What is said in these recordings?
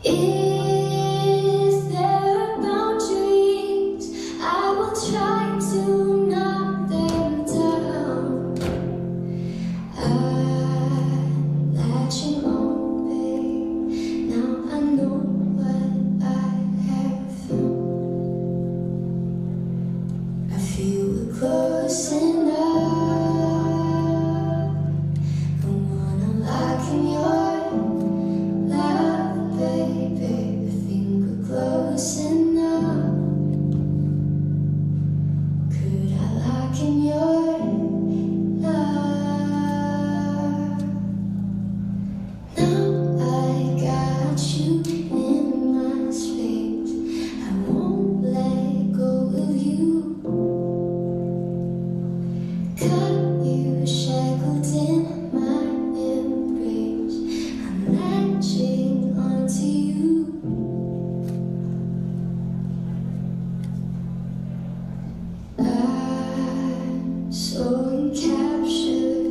Is there boundaries? I will try to knock them down. I'm latching on, babe. Now I know what I have found. I feel we're close enough. Don't wanna lock in your close enough. Could I lock in your love? Now I got you in my space. I won't let go of you. Got you shackled in my embrace. I'm latching onto you. So encaptured,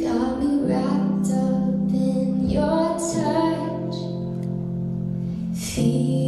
got me wrapped up in your touch. Feel